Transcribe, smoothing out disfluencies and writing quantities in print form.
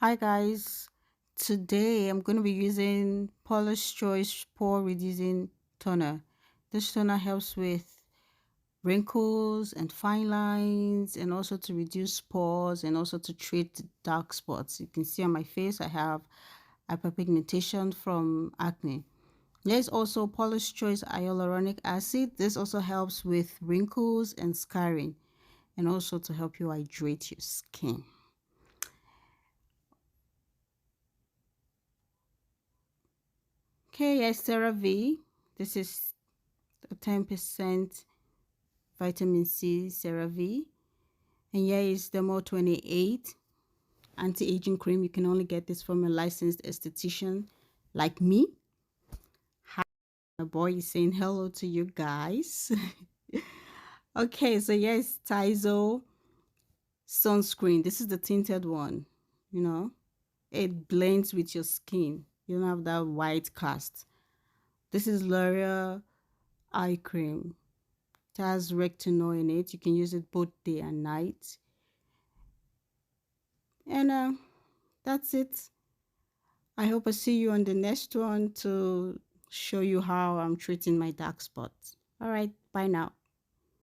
Hi guys, today I'm going to be using Paula's Choice Pore Reducing Toner. This toner helps with wrinkles and fine lines and also to reduce pores and also to treat dark spots. You can see on my face I have hyperpigmentation from acne. There's also Paula's Choice Hyaluronic Acid. This also helps with wrinkles and scarring and also to help you hydrate your skin. Okay, yes, CeraVe. This is a 10% vitamin C CeraVe. And here is the Mo 28 anti-aging cream. You can only get this from a licensed esthetician like me. Hi, my boy is saying hello to you guys. Okay, so yes, Tizo sunscreen. This is the tinted one, you know. It blends with your skin. You don't have that white cast. This is L'Oreal eye cream. It has retinol in it. You can use it both day and night. And that's it. I hope I see you on the next one to show you how I'm treating my dark spots. All right, bye now.